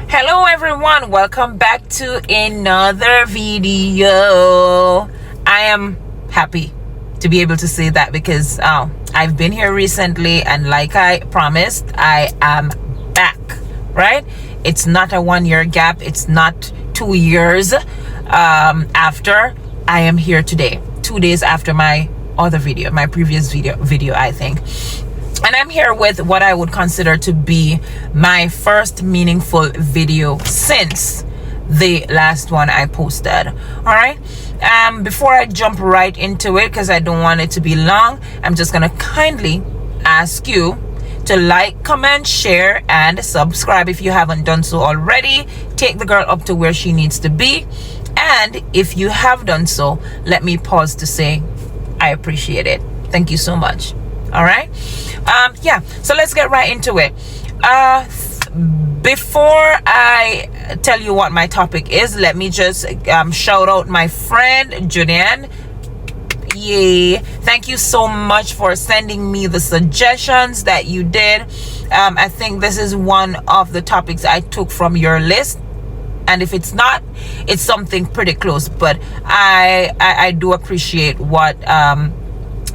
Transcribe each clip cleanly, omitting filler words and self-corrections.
Hello everyone, welcome back to another video. I am happy to be able to say that because I've been here recently, and like I promised, I am back, right? It's not a 1 year gap, it's not 2 years after. I am here today, 2 days after my other video, my previous video I think. And I'm here with what I would consider to be my first meaningful video since the last one I posted. All right. Before I jump right into it, because I don't want it to be long, I'm just going to kindly ask you to like, comment, share, and subscribe if you haven't done so already. Take the girl up to where she needs to be. And if you have done so, let me pause to say I appreciate it. Thank you so much. All right. Yeah, so let's get right into it. Before I tell you what my topic is, let me just shout out my friend Julian. Yay, thank you so much for sending me the suggestions that you did. I think this is one of the topics I took from your list, and if it's not, it's something pretty close, but I do appreciate what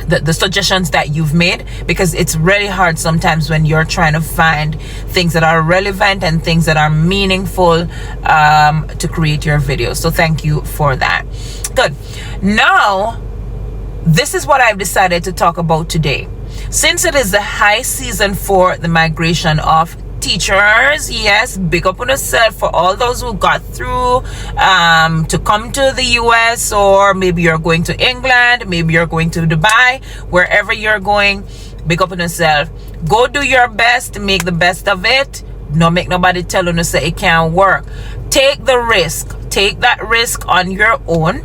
the suggestions that you've made, because it's really hard sometimes when you're trying to find things that are relevant and things that are meaningful to create your videos. So thank you for that. Good. Now, this is what I've decided to talk about today. Since it is the high season for the migration of teachers, yes, big up on yourself for all those who got through to come to the US, or maybe you're going to England, maybe you're going to Dubai, wherever you're going, big up on yourself. Go do your best, make the best of it. No make nobody tell you to say it can't work. Take the risk, take that risk on your own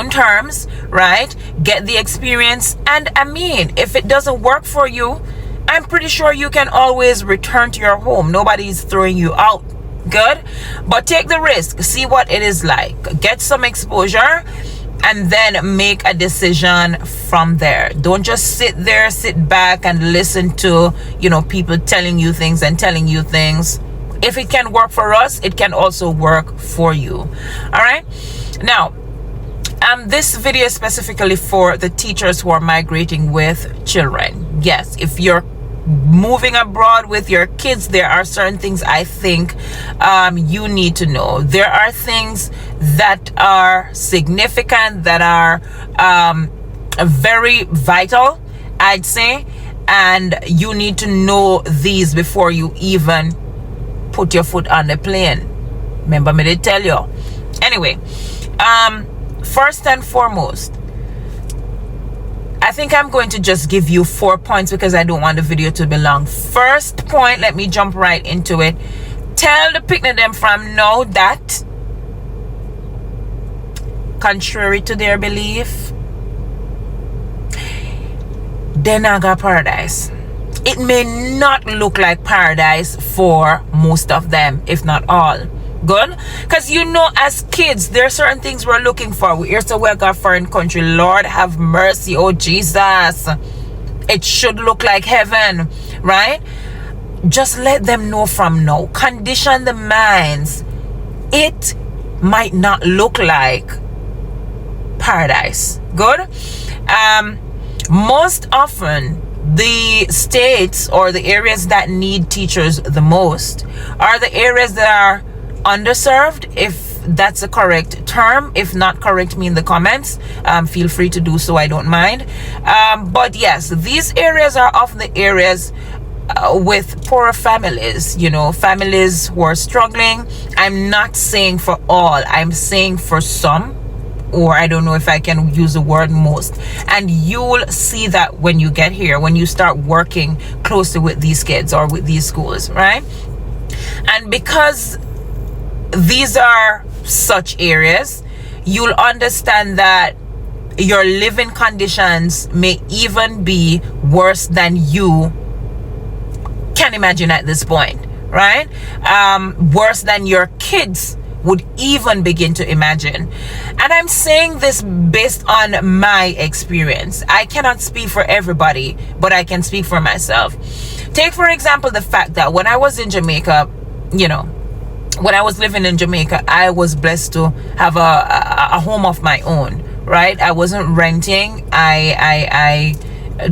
terms, right? Get the experience, and I mean, if it doesn't work for you, I'm pretty sure you can always return to your home. Nobody's throwing you out. Good. But take the risk. See what it is like. Get some exposure, and then make a decision from there. Don't just sit back and listen to, people telling you things. If it can work for us, it can also work for you. All right. Now, this video is specifically for the teachers who are migrating with children. Yes, if you're moving abroad with your kids, there are certain things I think you need to know. There are things that are significant, that are very vital, I'd say, and you need to know these before you even put your foot on the plane. Remember me to tell you. Anyway, first and foremost, I think I'm going to just give you 4 points because I don't want the video to be long. First point, let me jump right into it. Tell the picnic them from now that, contrary to their belief, they're not got paradise. It may not look like paradise for most of them, if not all. Good, because as kids, there are certain things we're looking for. We used to work our foreign country. Lord have mercy, oh Jesus, it should look like heaven, right? Just let them know from now. Condition the minds. It might not look like paradise. Good. Most often, the states or the areas that need teachers the most are the areas that are underserved, if that's a correct term. If not, correct me in the comments. Feel free to do so, I don't mind. But yes, these areas are often the areas with poorer families, families who are struggling. I'm not saying for all, I'm saying for some, or I don't know if I can use the word most. And you'll see that when you get here, when you start working closely with these kids or with these schools, right? And because these are such areas, you'll understand that your living conditions may even be worse than you can imagine at this point, right? Worse than your kids would even begin to imagine. And I'm saying this based on my experience. I cannot speak for everybody, but I can speak for myself. Take, for example, the fact that when I was in Jamaica, you know, when I was living in Jamaica, I was blessed to have a home of my own, right? I wasn't renting. I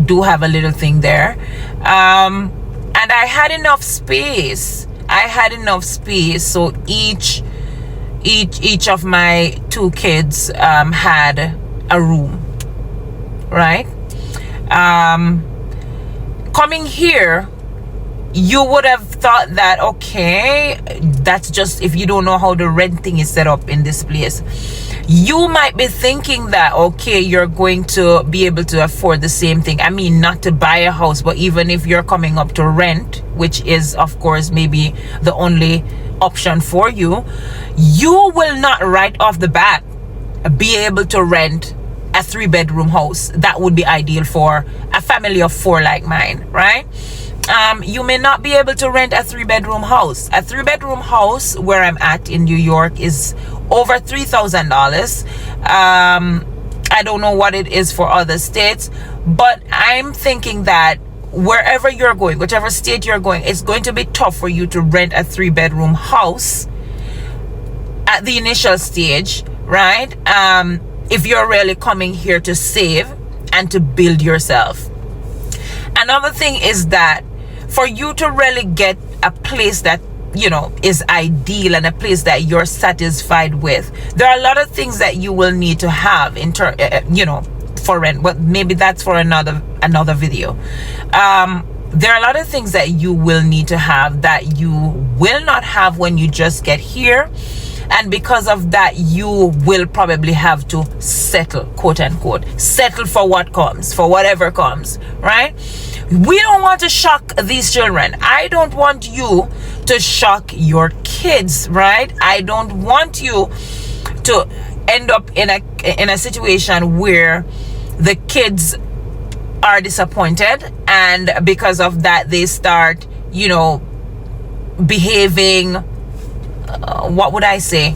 do have a little thing there. And I had enough space. So each of my 2 kids had a room, right? Coming here, you would have thought that, okay, that's just if you don't know how the rent thing is set up in this place. You might be thinking that, okay, you're going to be able to afford the same thing. I mean, not to buy a house, but even if you're coming up to rent, which is, of course, maybe the only option for you, you will not right off the bat be able to rent a 3-bedroom house. That would be ideal for a family of 4 like mine, right? You may not be able to rent a 3-bedroom house. A 3-bedroom house where I'm at in New York is over $3,000. I don't know what it is for other states, but I'm thinking that wherever you're going, whichever state you're going, it's going to be tough for you to rent a 3-bedroom house at the initial stage, right? If you're really coming here to save and to build yourself. Another thing is that for you to really get a place that, you know, is ideal and a place that you're satisfied with, there are a lot of things that you will need to have you know, for rent. But maybe that's for another video. There are a lot of things that you will need to have that you will not have when you just get here. And because of that, you will probably have to settle, quote unquote, settle for what comes, for whatever comes, right? We don't want to shock these children. I don't want you to shock your kids, right? I don't want you to end up in a situation where the kids are disappointed, and because of that, they start, you know, behaving, what would I say,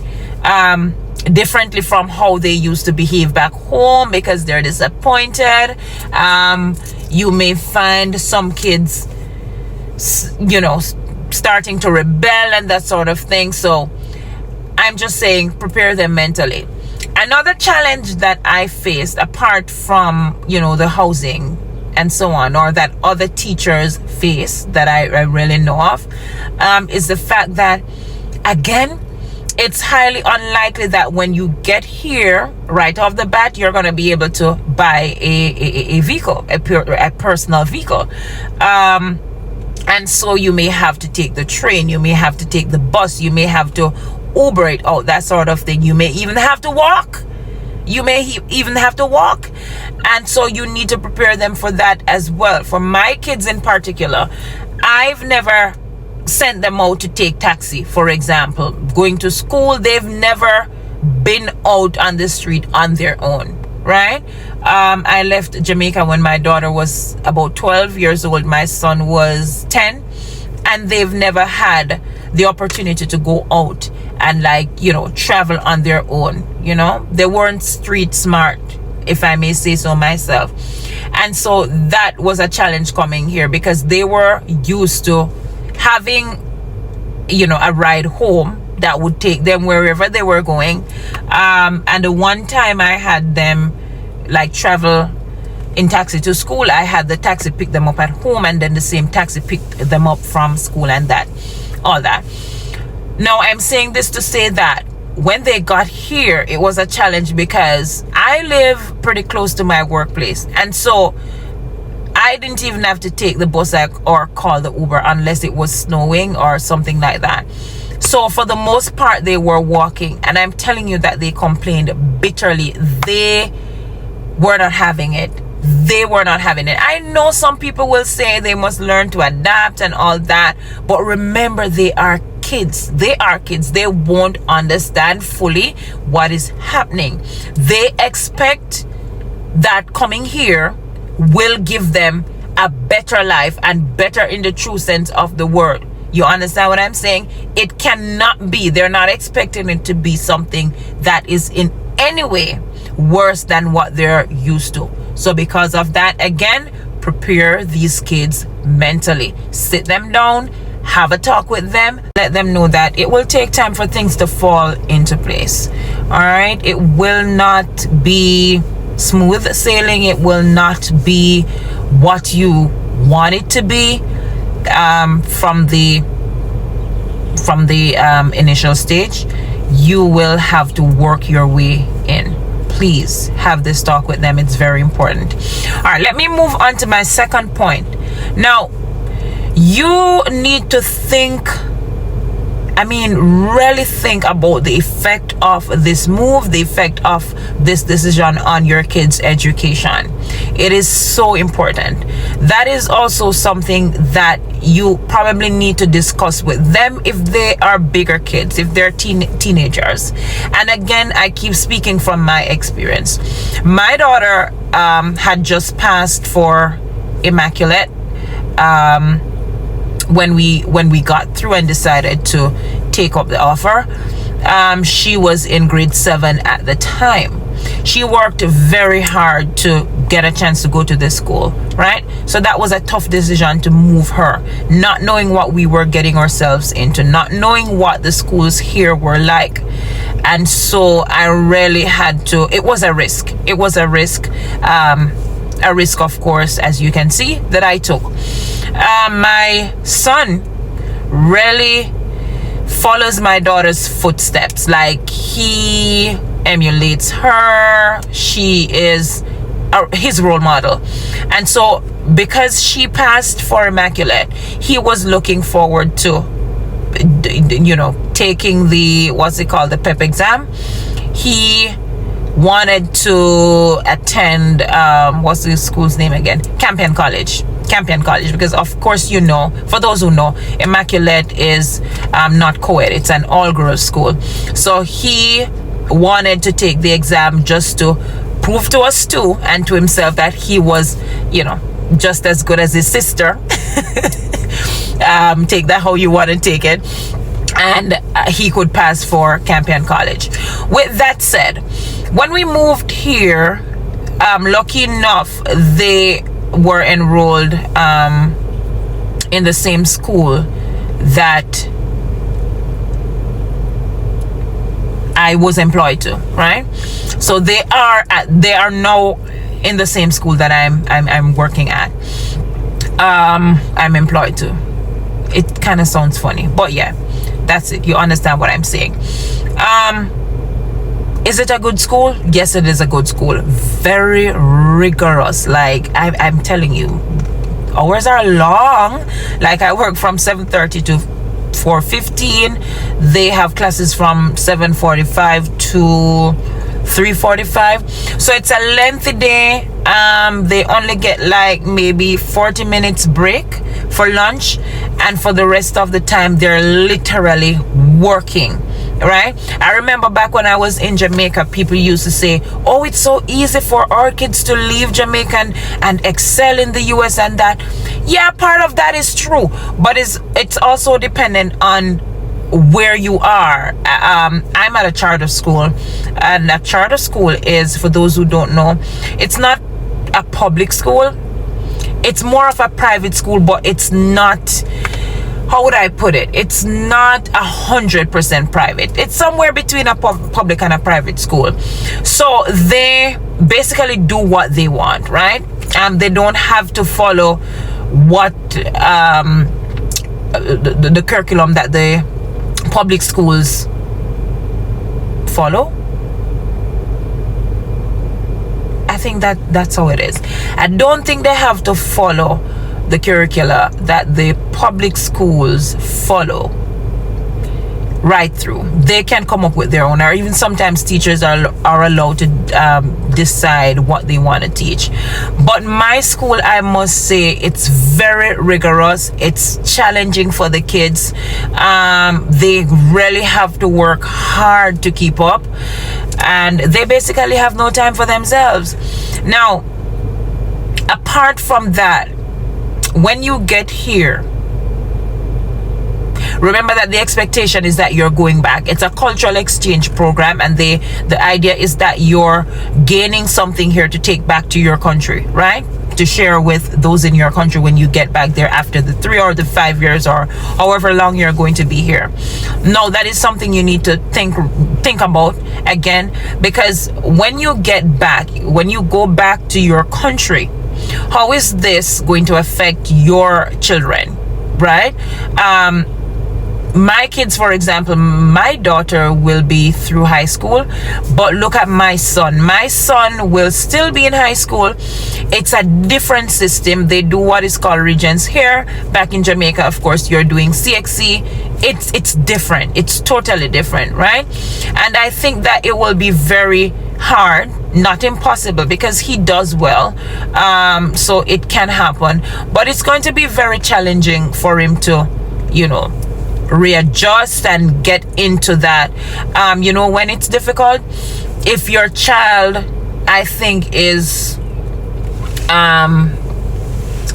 differently from how they used to behave back home because they're disappointed. You may find some kids, you know, starting to rebel and that sort of thing. So I'm just saying, prepare them mentally. Another challenge that I faced, apart from, you know, the housing and so on, or that other teachers face that I really know of, is the fact that, again, it's highly unlikely that when you get here right off the bat, you're going to be able to buy a vehicle, a personal vehicle. And so you may have to take the train, you may have to take the bus, you may have to Uber it out, that sort of thing. You may even have to walk. And so you need to prepare them for that as well. For my kids in particular, I've never sent them out to take taxi, for example. Going to school, they've never been out on the street on their own, right? I left Jamaica when my daughter was about 12 years old. My son was 10, and they've never had the opportunity to go out and, like, you know, travel on their own. You know, they weren't street smart, if I may say so myself. And so that was a challenge coming here, because they were used to having, you know, a ride home that would take them wherever they were going. And the one time I had them like travel in taxi to school, I had the taxi pick them up at home, and then the same taxi picked them up from school, and that, all that. Now I'm saying this to say that when they got here, it was a challenge because I live pretty close to my workplace, and so I didn't even have to take the bus or call the Uber unless it was snowing or something like that. So for the most part, they were walking, and I'm telling you that they complained bitterly. They were not having it. I know some people will say they must learn to adapt and all that, but remember, they are kids. They won't understand fully what is happening. They expect that coming here will give them a better life, and better in the true sense of the word. You understand what I'm saying? It cannot be. They're not expecting it to be something that is in any way worse than what they're used to. So because of that, again, prepare these kids mentally. Sit them down, have a talk with them, let them know that it will take time for things to fall into place. All right, it will not be smooth sailing. It will not be what you want it to be from the initial stage. You will have to work your way in. Please have this talk with them. It's very important. All right, let me move on to my second point. Now, you need to think, really think about the effect of this move, the effect of this decision on your kids' education. It is so important. That is also something that you probably need to discuss with them if they are bigger kids, if they're teenagers. And again, I keep speaking from my experience. My daughter had just passed for immaculate when we got through and decided to take up the offer. She was in grade 7 at the time. She worked very hard to get a chance to go to this school, right? So that was a tough decision to move her, not knowing what we were getting ourselves into, not knowing what the schools here were like. And so I really had to, it was a risk. It was a risk, of course, as you can see, that I took. My son really follows my daughter's footsteps. Like, he emulates her. She is his role model. And so because she passed for immaculate, he was looking forward to taking the the PEP exam. He wanted to attend what's the school's name again? Campion College, because of course, for those who know, immaculate is not co-ed, it's an all-girls school. So he wanted to take the exam just to prove to us too, and to himself, that he was just as good as his sister. Take that how you want to take it. And he could pass for Campion College. With that said, when we moved here, lucky enough, they were enrolled in the same school that I was employed to, right? So they are now in the same school that I'm working at. I'm employed to. It kind of sounds funny, but yeah, that's it. You understand what I'm saying. Is it a good school? Yes, it is a good school. Very rigorous. Like, I'm telling you, hours are long. Like, I work from 7:30 to 4:15. They have classes from 7:45 to 3:45. So it's a lengthy day. They only get like maybe 40 minutes break for lunch, and for the rest of the time they're literally working, right? I remember back when I was in Jamaica, people used to say, oh, it's so easy for our kids to leave Jamaica and excel in the US and that. Yeah, part of that is true, but it's also dependent on where you are. I'm at a charter school, and a charter school is, for those who don't know, it's not a public school. It's more of a private school, but it's not, how would I put it? It's not 100% private. It's somewhere between a public and a private school. So they basically do what they want, right? They don't have to follow what the curriculum that the public schools follow. I think that's how it is. I don't think they have to follow the curricula that the public schools follow right through. They can come up with their own, or even sometimes teachers are allowed to decide what they want to teach. But my school, I must say, it's very rigorous. It's challenging for the kids. They really have to work hard to keep up, and they basically have no time for themselves. Now, apart from that, when you get here, remember that the expectation is that you're going back. It's a cultural exchange program, and the idea is that you're gaining something here to take back to your country, right? to share with those in your country when you get back there after the 3 or the 5 years or however long you're going to be here. No, that is something you need to think about again, because when you get back, when you go back to your country, how is this going to affect your children, right? My kids, for example, my daughter will be through high school, but look at my son. My son will still be in high school. It's a different system. They do what is called Regents here. Back in Jamaica, of course, you're doing CXC. It's different. It's totally different, right? And I think that it will be very hard, not impossible, because he does well, so it can happen, but it's going to be very challenging for him to, you know, readjust and get into that. You know, when it's difficult, if your child, I think, is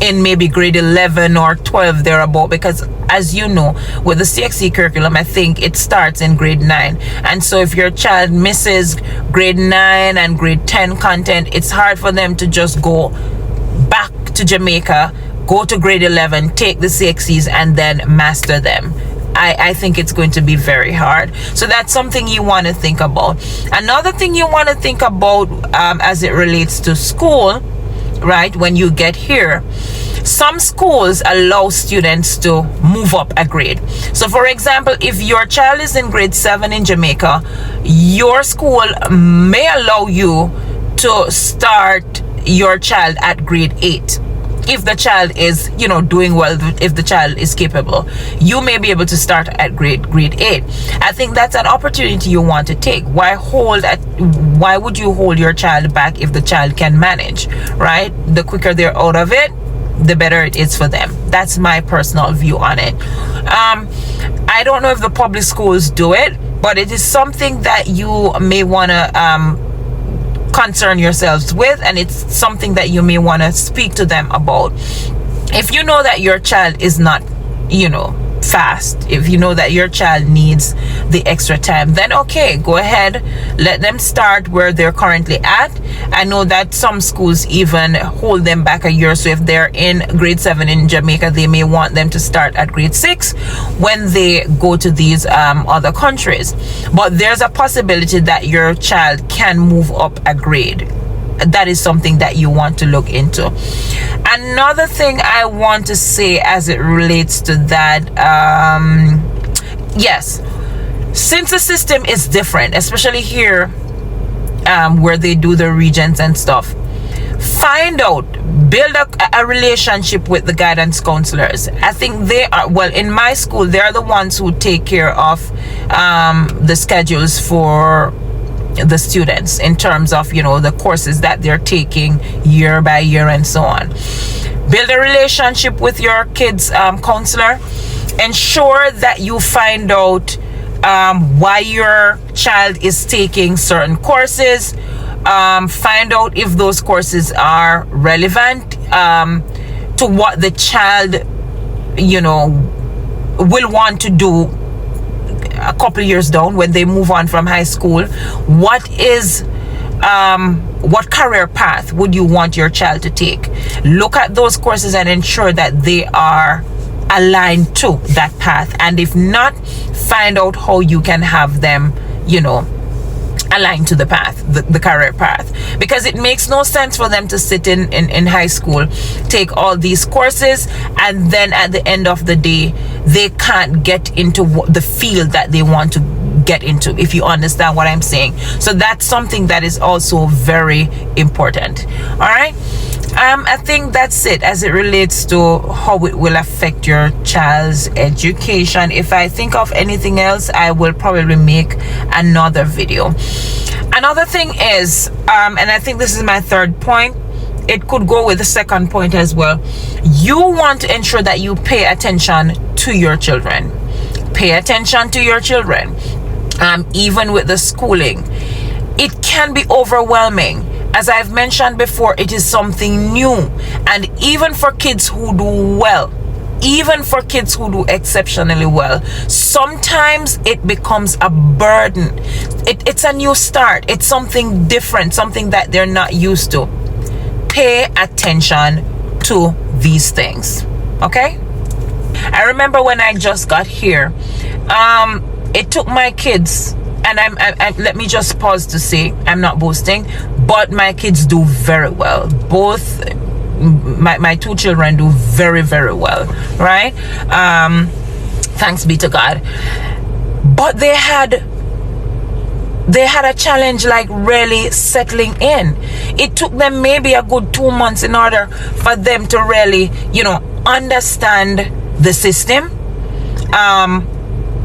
in maybe grade 11 or 12 thereabout, because as you know, with the CXC curriculum, I think it starts in grade 9, and so if your child misses grade 9 and grade 10 content, it's hard for them to just go back to Jamaica, go to grade 11, take the CXCs, and then master them. I think it's going to be very hard. So that's something you want to think about. Another thing you want to think about as it relates to school, right, when you get here, some schools allow students to move up a grade. So for example, if your child is in grade 7 in Jamaica, your school may allow you to start your child at grade 8. If the child is, you know, doing well, if the child is capable, you may be able to start at grade 8. I think that's an opportunity you want to take. Why would you hold your child back if the child can manage, right? The quicker they're out of it, the better it is for them. That's my personal view on it. I don't know if the public schools do it, but it is something that you may want to concern yourselves with, and it's something that you may want to speak to them about. If you know that your child is not, you know, fast, if you know that your child needs the extra time, then okay, go ahead, let them start where they're currently at. I know that some schools even hold them back a year, so if they're in grade 7 in Jamaica, they may want them to start at grade 6 when they go to these other countries. But there's a possibility that your child can move up a grade. That is something that you want to look into. Another thing I want to say as it relates to that, yes, since the system is different, especially here where they do the regents and stuff, find out, build a relationship with the guidance counselors. I think they are, well, in my school, they're the ones who take care of the schedules for the students in terms of, you know, the courses that they're taking year by year and so on. Build a relationship with your kids counselor. Ensure that you find out why your child is taking certain courses. Find out if those courses are relevant to what the child, you know, will want to do a couple years down when they move on from high school. What career path would you want your child to take? Look at those courses and ensure that they are aligned to that path, and if not, find out how you can have them, you know, aligned to the path, the career path, because it makes no sense for them to sit in high school, take all these courses, and then at the end of the day they can't get into the field that they want to get into, if you understand what I'm saying. So that's something that is also very important. All right, I think that's it as it relates to how it will affect your child's education. If I think of anything else, I will probably make another video. Another thing is, and I think this is my third point, it could go with the second point as well. You want to ensure that you pay attention to your children. Pay attention to your children. Even with the schooling, it can be overwhelming. As I've mentioned before, it is something new, and even for kids who do well, even for kids who do exceptionally well, sometimes it becomes a burden. It's a new start. It's something different, something that they're not used to. pay attention to these things. Okay? I remember when I just got here, it took my kids, and I'm let me just pause to say, I'm not boasting, but my kids do very well. Both my two children do very, very well, right? Thanks be to God. But they had a challenge like really settling in. It took them maybe a good 2 months in order for them to really, understand the system,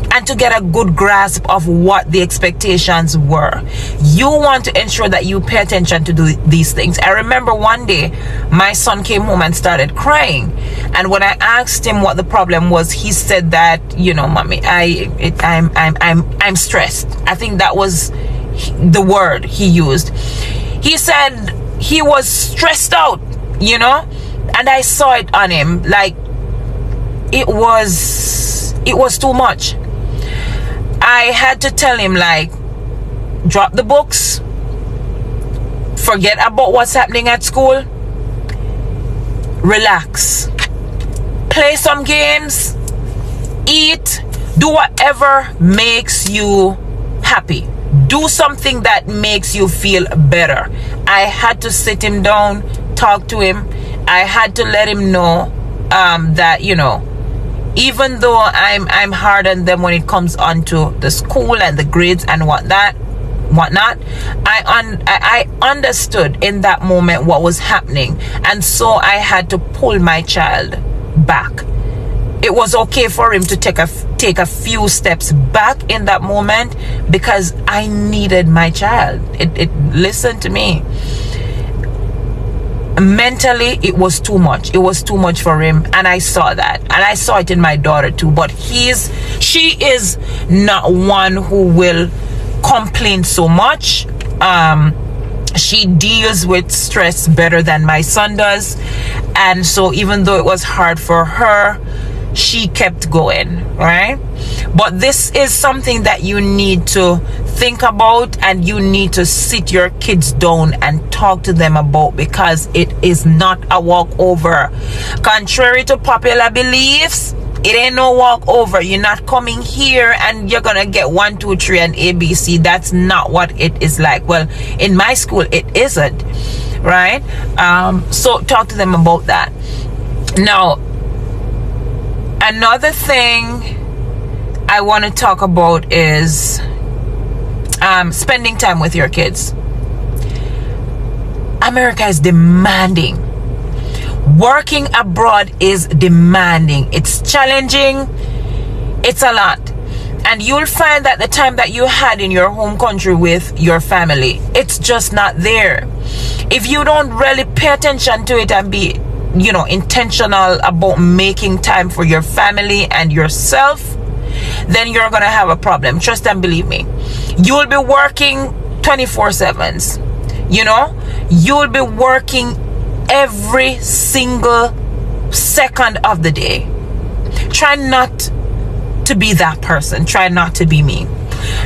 and to get a good grasp of what the expectations were. You want to ensure that you pay attention to do these things. I remember one day my son came home and started crying, and when I asked him what the problem was, he said that, mommy, I'm stressed. I think that was the word he used. He said he was stressed out, and I saw it on him, like it was too much. I had to tell him, like, drop the books, forget about what's happening at school, relax, play some games, eat, do whatever makes you happy, do something that makes you feel better. I had to sit him down, talk to him. I had to let him know that, even though I'm hard on them when it comes onto the school and the grades and whatnot, I understood in that moment what was happening, and so I had to pull my child back. It was okay for him to take a few steps back in that moment, because I needed my child. Listen to me. Mentally, it was too much. It was too much for him, and I saw that, and I saw it in my daughter too. But she is not one who will complain so much. She deals with stress better than my son does, and so even though it was hard for her, she kept going, right? But this is something that you need to think about, and you need to sit your kids down and talk to them about, because it is not a walkover. Contrary to popular beliefs, it ain't no walkover. You're not coming here and you're gonna get 1, 2, 3 and ABC. That's not what it is like. Well, in my school it isn't, right? So talk to them about that. Now, another thing I want to talk about is spending time with your kids. America is demanding. Working abroad is demanding. It's challenging. It's a lot. And you'll find that the time that you had in your home country with your family, it's just not there. If you don't really pay attention to it and be, intentional about making time for your family and yourself, then you're gonna have a problem. Trust and believe me. You'll be working 24/7s. You'll be working every single second of the day. Try not to be that person. Try not to be me.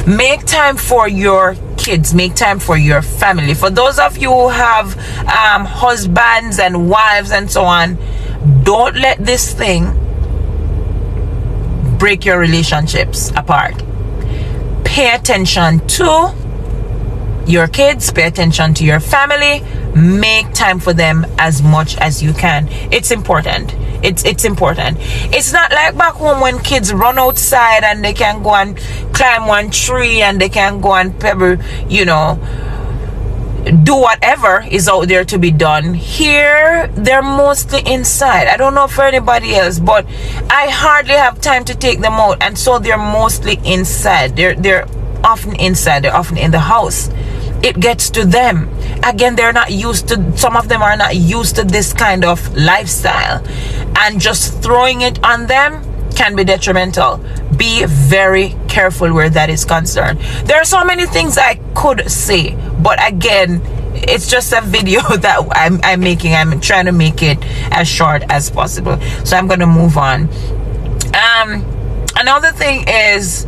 Make time for your kids. Make time for your family. For those of you who have husbands and wives and so on, don't let this thing break your relationships apart. Pay attention to your kids, pay attention to your family, make time for them as much as you can. It's important. It's important. It's not like back home when kids run outside and they can go and climb one tree and they can go and pebble, do whatever is out there to be done. Here, they're mostly inside. I don't know for anybody else, but I hardly have time to take them out, and so they're mostly inside. They're often inside. They're often in the house. It gets to them. Again, some of them are not used to this kind of lifestyle, and just throwing it on them can be detrimental. Be very careful where that is concerned. There are so many things I could say, but again, it's just a video that I'm making. I'm trying to make it as short as possible, so I'm going to move on. Another thing is,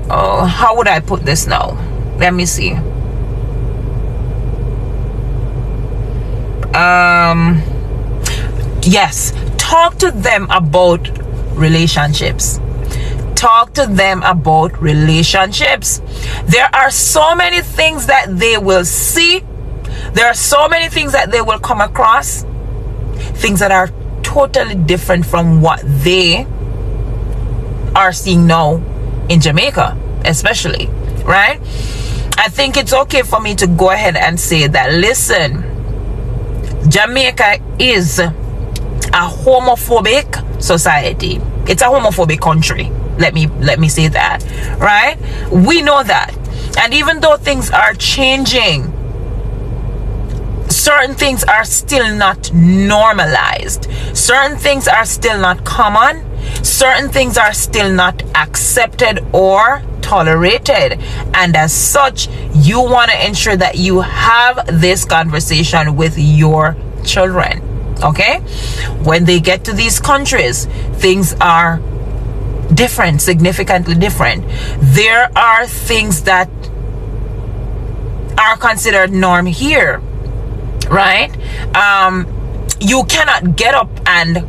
how would I put this now? Let me see. Yes, talk to them about relationships. Talk to them about relationships. There are so many things that they will see. There are so many things that they will come across. Things that are totally different from what they are seeing now in Jamaica, especially, right? I think it's okay for me to go ahead and say that, listen, Jamaica is a homophobic society. It's a homophobic country. Let me say that, right? We know that. And even though things are changing, certain things are still not normalized. Certain things are still not common. Certain things are still not accepted or tolerated. And as such, you want to ensure that you have this conversation with your children. Okay? When they get to these countries, things are different, significantly different. There are things that are considered norm here, right? You cannot get up and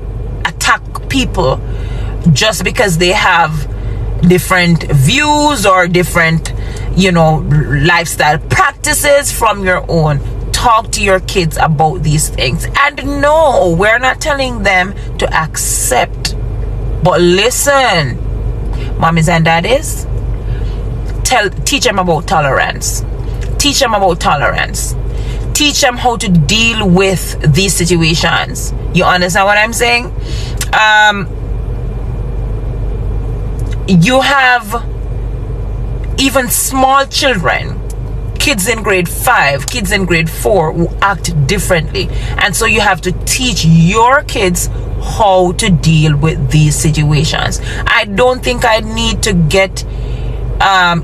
attack people just because they have different views or different, lifestyle practices from your own. Talk to your kids about these things. And no, we're not telling them to accept. But listen, mommies and daddies, teach them about tolerance. Teach them about tolerance. Teach them how to deal with these situations. You understand what I'm saying? You have even small children, kids in grade 5, kids in grade 4 who act differently. And so you have to teach your kids how to deal with these situations. I don't think I need to get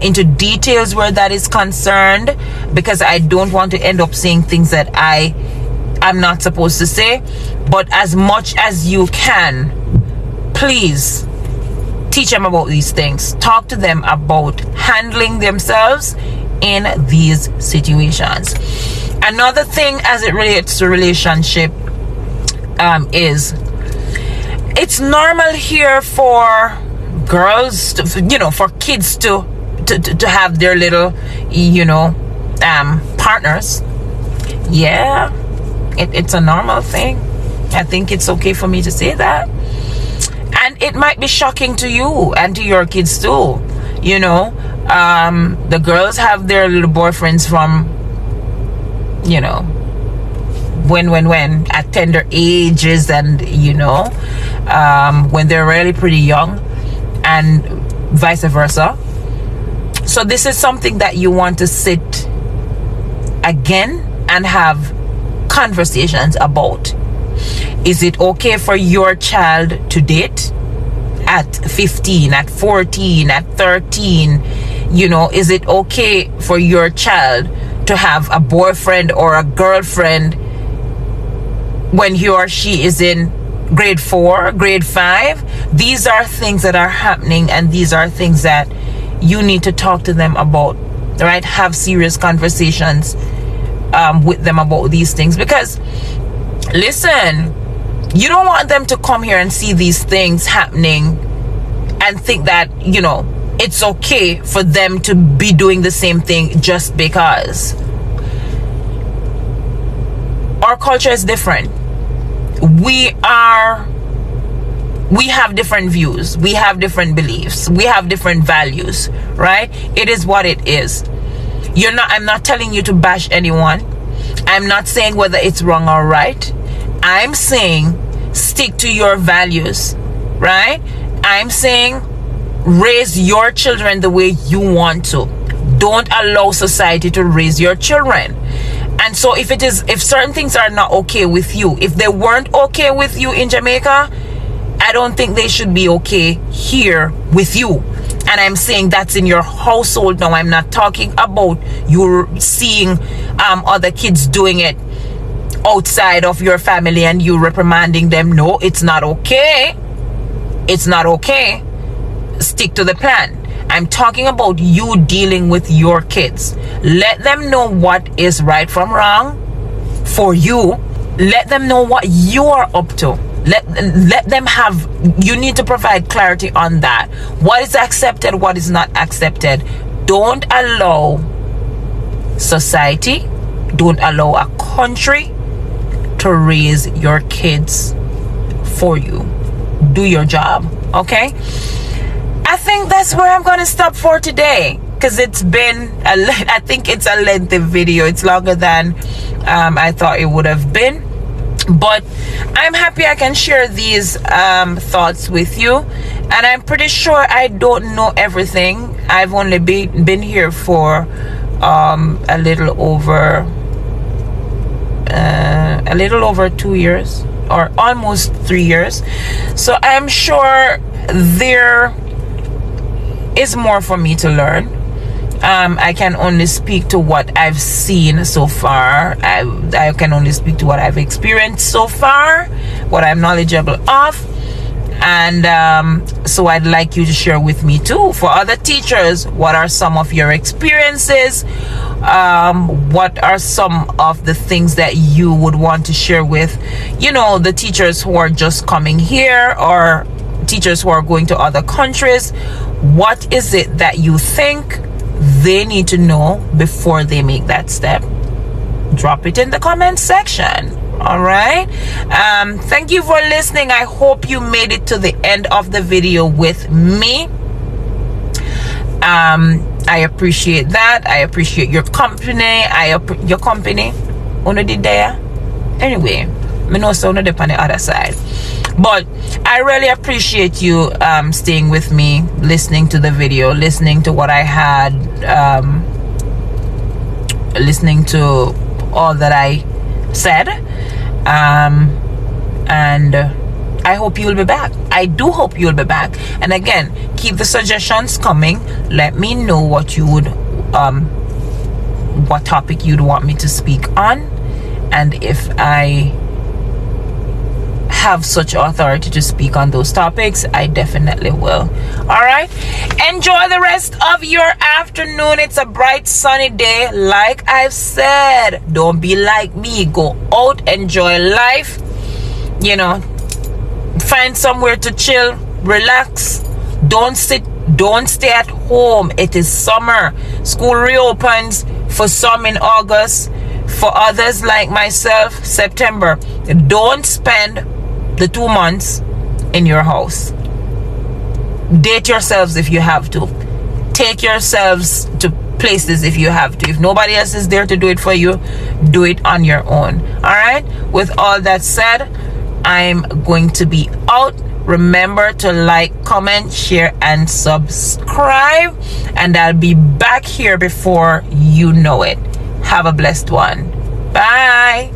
into details where that is concerned, because I don't want to end up saying things that I'm not supposed to say. But as much as you can, please teach them about these things. Talk to them about handling themselves in these situations. Another thing as it relates to relationship is it's normal here for girls to, for kids to have their little partners. Yeah, it's a normal thing. I think it's okay for me to say that. And it might be shocking to you and to your kids too. The girls have their little boyfriends from when at tender ages, and when they're really pretty young, and vice versa. So this is something that you want to sit again and have conversations about. Is it okay for your child to date at 15, at 14, at 13? Is it okay for your child to have a boyfriend or a girlfriend when he or she is in grade 4, grade 5? These are things that are happening, and these are things that you need to talk to them about, right? Have serious conversations with them about these things, because listen, you don't want them to come here and see these things happening and think that it's okay for them to be doing the same thing just because. Our culture is different. We have different views, we have different beliefs, we have different values, right? It is what it is. I'm not telling you to bash anyone. I'm not saying whether it's wrong or right. I'm saying stick to your values, right? I'm saying raise your children the way you want to. Don't allow society to raise your children. And so if certain things are not okay with you, if they weren't okay with you in Jamaica, I don't think they should be okay here with you. And I'm saying that's in your household now. I'm not talking about you seeing other kids doing it outside of your family and you reprimanding them. No, it's not okay. It's not okay. Stick to the plan. I'm talking about you dealing with your kids. Let them know what is right from wrong for you. let them know what you are up to. Let them have, you need to provide clarity on that. What is accepted, what is not accepted. Don't allow society, don't allow a country to raise your kids for you. Do your job, okay? I think that's where I'm gonna stop for today, because it's been I think it's a lengthy video. It's longer than I thought it would have been, but I'm happy I can share these thoughts with you. And I'm pretty sure I don't know everything. I've only been here for a little over 2 years, or almost 3 years, so I'm sure there is more for me to learn. I can only speak to what I've seen so far. I can only speak to what I've experienced so far, what I'm knowledgeable of. And so I'd like you to share with me too, for other teachers, what are some of your experiences? What are some of the things that you would want to share with, the teachers who are just coming here, or teachers who are going to other countries? What is it that you think they need to know before they make that step? Drop it in the comment section. All right. Thank you for listening. I hope you made it to the end of the video with me. I appreciate that. I appreciate your company. Your company. Uno did there. Anyway, me know so on the other side. But I really appreciate you staying with me, listening to the video, listening to what I had, listening to all that I said. And I hope you'll be back. I do hope you'll be back. And again, keep the suggestions coming. Let me know what you would what topic you'd want me to speak on, and if I have such authority to speak on those topics, I definitely will. All right, enjoy the rest of your afternoon. It's a bright sunny day. Like I've said, don't be like me. Go out, enjoy life, find somewhere to chill, relax. Don't stay at home. It is summer. School reopens for some in August, for others like myself, September. Don't spend the 2 months in your house. Date yourselves if you have to. Take yourselves to places if you have to. If nobody else is there to do it for you, do it on your own. All right, with all that said, I'm going to be out. Remember to like, comment, share, and subscribe, and I'll be back here before you know it. Have a blessed one. Bye.